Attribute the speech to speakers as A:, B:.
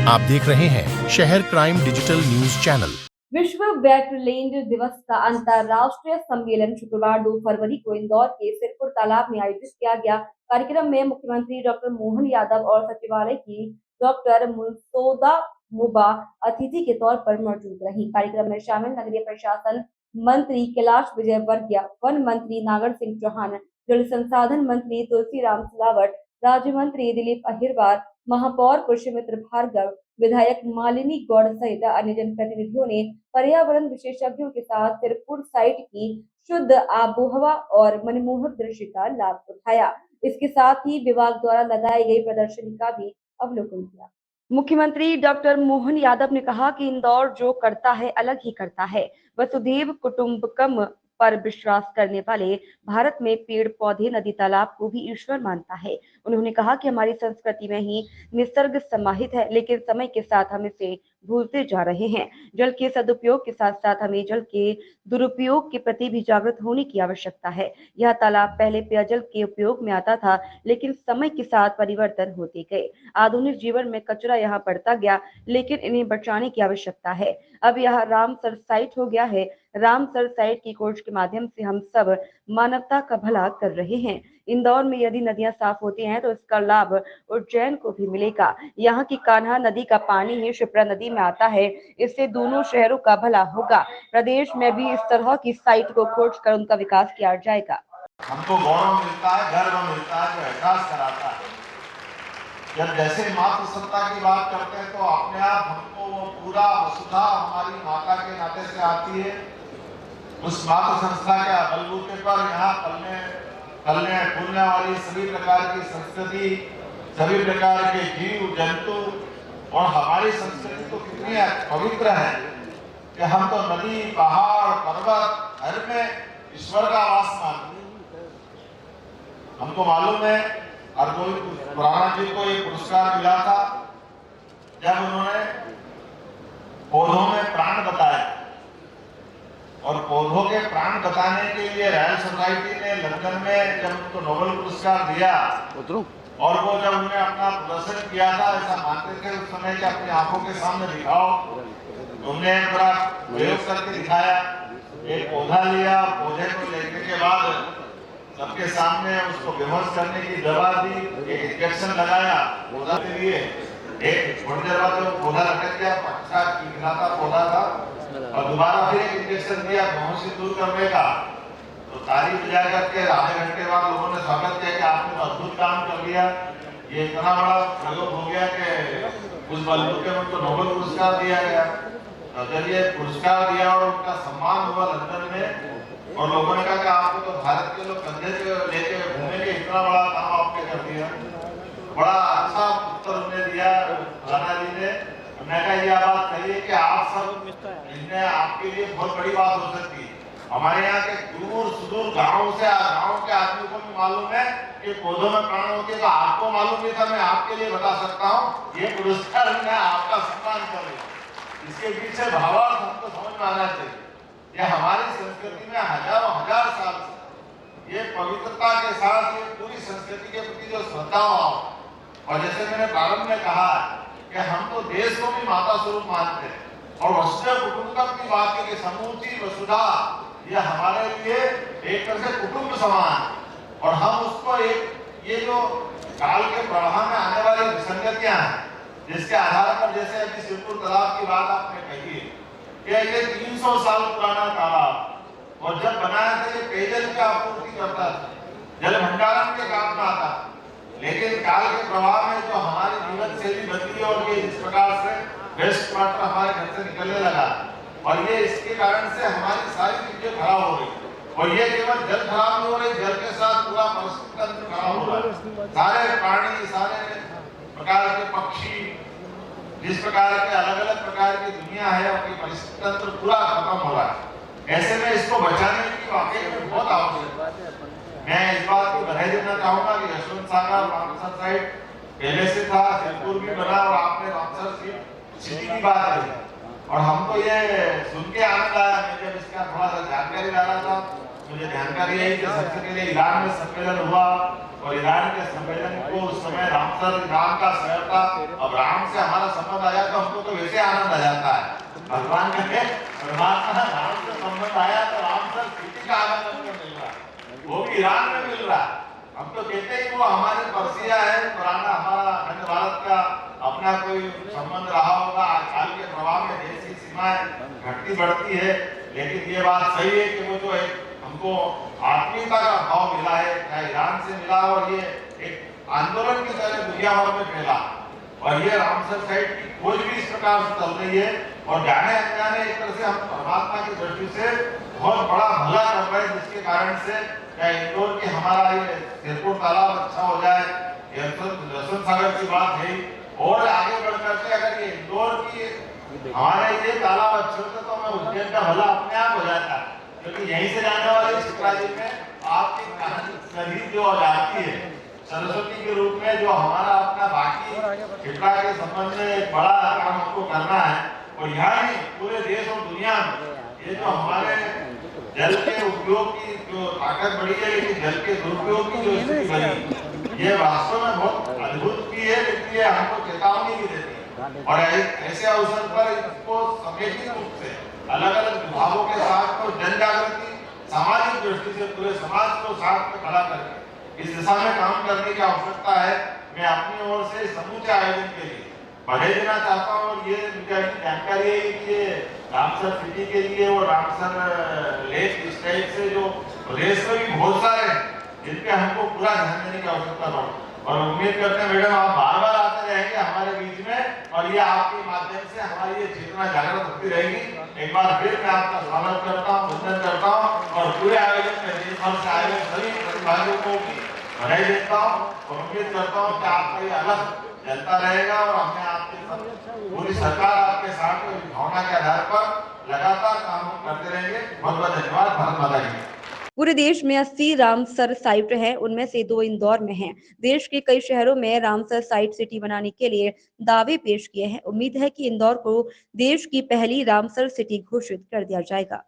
A: आप देख रहे हैं शहर क्राइम डिजिटल न्यूज चैनल।
B: विश्व वेटलैंड दिवस का अंतर्राष्ट्रीय सम्मेलन शुक्रवार 2 फरवरी को इंदौर के सिरपुर तालाब में आयोजित किया गया। कार्यक्रम में मुख्यमंत्री डॉक्टर मोहन यादव और सचिवालय की डॉक्टर मुंसोदा मुबा अतिथि के तौर पर मौजूद रही। कार्यक्रम में शामिल नगरीय प्रशासन मंत्री कैलाश विजयवर्गीय, वन मंत्री नागर सिंह चौहान, जल संसाधन मंत्री तुलसीराम सिलावट, राज्य मंत्री दिलीप अहिरवार, महापौर पुष्यमित्र भार्गव, विधायक मालिनी गौड़ सहित अन्य जनप्रतिनिधियों ने पर्यावरण विशेषज्ञों के साथ सिरपुर साइट की शुद्ध आबोहवा और मनमोहक दृश्य का लाभ उठाया। इसके साथ ही विभाग द्वारा लगाई गई प्रदर्शनी का भी अवलोकन किया। मुख्यमंत्री डॉक्टर मोहन यादव ने कहा कि इंदौर जो करता है अलग ही करता है। वसुधैव कुटुंबकम पर विश्वास करने वाले भारत में पेड़ पौधे नदी तालाब को भी ईश्वर मानता है। उन्होंने कहा कि हमारी संस्कृति में ही निसर्ग समाहित है, लेकिन समय के साथ हम इसे भूलते जा रहे हैं। जल के सदुपयोग के साथ साथ हमें जल के दुरुपयोग के प्रति भी जागृत होने की आवश्यकता है। यह तालाब पहले पेयजल के उपयोग में आता था, लेकिन समय के साथ परिवर्तन होते गए। आधुनिक जीवन में कचरा यहाँ बढ़ता गया, लेकिन इन्हें बचाने की आवश्यकता है। अब यह रामसर साइट हो गया है। रामसर साइट की खोज के माध्यम से हम सब मानवता का भला कर रहे हैं। इंदौर में यदि नदियां साफ होती हैं तो इसका लाभ उज्जैन को भी मिलेगा। यहाँ की कान्हा नदी का पानी ही शिप्रा नदी में आता है। इससे दोनों शहरों का भला होगा। प्रदेश में भी इस तरह की साइट को खोज कर उनका विकास किया जाएगा।
C: हमको गौरव मिलता है, गर्व मिलता है, जो एहसास कराता है। जब जैसे मातृ सत्ता की बात करते हैं तो अपने आप हमको वो पूरा वसुधा हमारी माता के नाते से आती है। उस मातृ संस्था के बलबूते पर यहाँ पलने फूलने वाली सभी प्रकार की संस्कृति, सभी प्रकार के जीव जंतु, और हमारी संस्कृति तो कितनी पवित्र है कि हम तो नदी, पहाड़, पर्वत हर में ईश्वर का वास मानते हैं। हमको मालूम है, और कोई पुराना जी को ये पुरस्कार मिला था जब उन्होंने पौधों में प्राण बताया, और पौधों के प्राण बताने के लिए रॉयल सोसाइटी ने लंदन में जब उनको नोबेल पुरस्कार दिया, और वो जब उन्होंने अपना प्रदर्शन किया था, ऐसा मानते थे उस समय कि अपनी आंखों के सामने दिखाओ। उन्होंने पूरा प्रयोग करके दिखाया। एक पौधा लिया, पौधे को लेने के बाद सबके सामने उसको बेहोश करने की दवा दी, एक इंजेक्शन लगाया पौधा के लिए। एक थोड़ी देर बाद जब पौधा लटक गया, अच्छा कीड़ा पौधा था, और दोबारा फिर एक इंजेक्शन दिया बेहोशी दूर करने का। तो ताली बजा करके आधे घंटे बाद लोगों ने स्वागत किया कि आपने तो अद्भुत काम कर लिया। ये इतना बड़ा प्रयोग हो गया कि उस बलबूते में उनको नोबेल पुरस्कार दिया गया। जब ये पुरस्कार दिया और उनका सम्मान हुआ लंदन में, और लोगों ने कहा कि आपको तो भारत के लोग कंधे पे लेके घूमेंगे, इतना बड़ा काम आपने कर दिया। बड़ा अच्छा उत्तर उन्होंने दिया राणा जी ने। मैं कहा ये बात कहिए कि आप सब इसमें आपके लिए बहुत बड़ी बात हो सकती है। हमारे यहाँ के दूर सुदूर गाँव से गाँव के आदमी को भी मालूम है कि पौधों में प्राण होते हैं, तो आपको मालूम नहीं था, मैं आपके लिए बता सकता हूँ। ये पुरस्कार मैं आपका सम्मान कर रही हूँ। इसके पीछे भावार्थ हमको समझ में आना चाहिए। ये हमारी संस्कृति में हजारों हजार साल से ये पवित्रता के साथ ये पूरी संस्कृति के प्रति जो श्रद्धा भाव, और जैसे मैंने प्रारंभ में कहा कि हम तो देश को भी माता स्वरूप मानते हैं, और वसुधैव कुटुंबकम की बात है कि समूची वसुधा ये हमारे लिए एक तरह से कुटुंब समान, और हम उसको एक ये जो काल के प्रवाह में आने वाली विसंगतियां हैं, जिसके आधार पर जैसे अभी सिरपुर तालाब की बात आपने कही है कि ये 300 साल पुराना तालाब, और जब बनाया था ये पेयजल की आपूर्ति करता था, जल भंडारण के काम में आता। लेकिन काल के प्रभाव में जो हमारी जीवन शैली बदली और ये इस प्रकार से वेस्ट वाटर हमारे घर से निकलने लगा, और ये इसके कारण से हमारी सारी चीजें खराब हो गई। और ये केवल जल खराब नहीं हो रही, जल के साथ पूरा परिस्थिति तंत्र खराब हो रहा है। सारे प्राणी, सारे प्रकार के पक्षी, जिस प्रकार के अलग अलग प्रकार की दुनिया है, उनकी परिस्थिति तंत्र पूरा खत्म हो रहा है। ऐसे में इसको बचाने की वाकई में बहुत आवश्यकता है। मैं इस बात को बधाई देना चाहूंगा कि यशवंत सागर रामसर साइट पहले से था, सिरपुर भी बना, और आपने रामसर सिटी की बात करी, और हमको ये सुन के आनंद आया। मैं जब इसका थोड़ा सा जानकारी ला रहा था मुझे जानकारी है कि सबसे पहले ईरान में सम्मेलन हुआ और ईरान के सम्मेलन को उस समय रामसर राम का शहर था। अब राम से हमारा संबंध आया तो हमको तो वैसे आनंद आ जाता है। भगवान के परमात्मा राम से संबंध आया तो रामसर सिटी का आनंद हमको मिल रहा है, वो भी ईरान में मिल रहा है। हम तो कहते ही वो हमारे परसिया है, पुराना हमारा अखंड भारत का अपना कोई संबंध रहा होगा। आजकल के प्रभाव में देश की सीमाएं घटती बढ़ती है, लेकिन ये बात सही है कि वो जो एक हमको आत्मीयता का भाव मिला है, चाहे ईरान से मिला और ये एक आंदोलन की तरह दुनिया भर में फैला। और ये रामसर साइट की खोज भी इस प्रकार से चल रही है और जाने अनजाने एक तरह से हम परमात्मा की दृष्टि से बहुत बड़ा भला कर रहे हैं, जिसके कारण से क्या इंदौर की हमारा ये सिरपुर तालाब अच्छा हो जाए, दर्शन सागर की बात है। और आगे बढ़ करके अगर ये इंदौर की हमारे ये तालाब अच्छे होते तो हमें उज्जैन का भला अपने आप हो जाता, क्योंकि यहीं से जाने वाली शिप्रा जी में आपकी नदी जो जाती है सरस्वती के रूप में, जो हमारा अपना बाकी शिप्रा के संबंध में एक बड़ा काम हमको करना है। और यहाँ नहीं पूरे देश और दुनिया में ये जो हमारे जल के उपयोग की जो ताकत बढ़ी है, लेकिन जल के दुरुपयोग की जो स्थिति बनी, ये वास्तव में बहुत अद्भुत की है, लेकिन ये हमको चेतावनी भी देती है। और ऐसे अवसर पर इसको समेकित रूप से अलग अलग विभागों के साथ तो जन जागृति सामाजिक दृष्टि से पूरे समाज को साथ में खड़ा करके इस दिशा में काम करने की आवश्यकता है। मैं अपनी ओर से समूचे आयोजन के लिए बधाई देना चाहता हूँ। और ये मुझे जानकारी है कि ये रामसर सिटी के लिए और रामसर लेक इस टाइप से जो प्रदेश में भी बहुत सारे हैं जिनपे हमको पूरा ध्यान देने की आवश्यकता पड़े। और उम्मीद करते हैं मैडम आप बार बार आते रहेंगे हमारे बीच में और ये आपके माध्यम से हमारी ये चेतना जागृत होती रहेगी। एक बार फिर मैं आपका स्वागत करता हूँ, वंदन करता हूँ और पूरे आयोजन में देश भर से आए सभी प्रतिभागियों को भी बधाई देता हूँ और उम्मीद करता हूँ कि आपका ये अलग चलता रहेगा और हमें आपके पूरी सरकार आपके साथ भावना के आधार पर लगातार काम करते रहेंगे। बहुत बहुत धन्यवाद। भारत माता की।
B: पूरे देश में 80 रामसर साइट हैं, उनमें से 2 इंदौर में हैं। देश के कई शहरों में रामसर साइट सिटी बनाने के लिए दावे पेश किए हैं। उम्मीद है कि इंदौर को देश की पहली रामसर सिटी घोषित कर दिया जाएगा।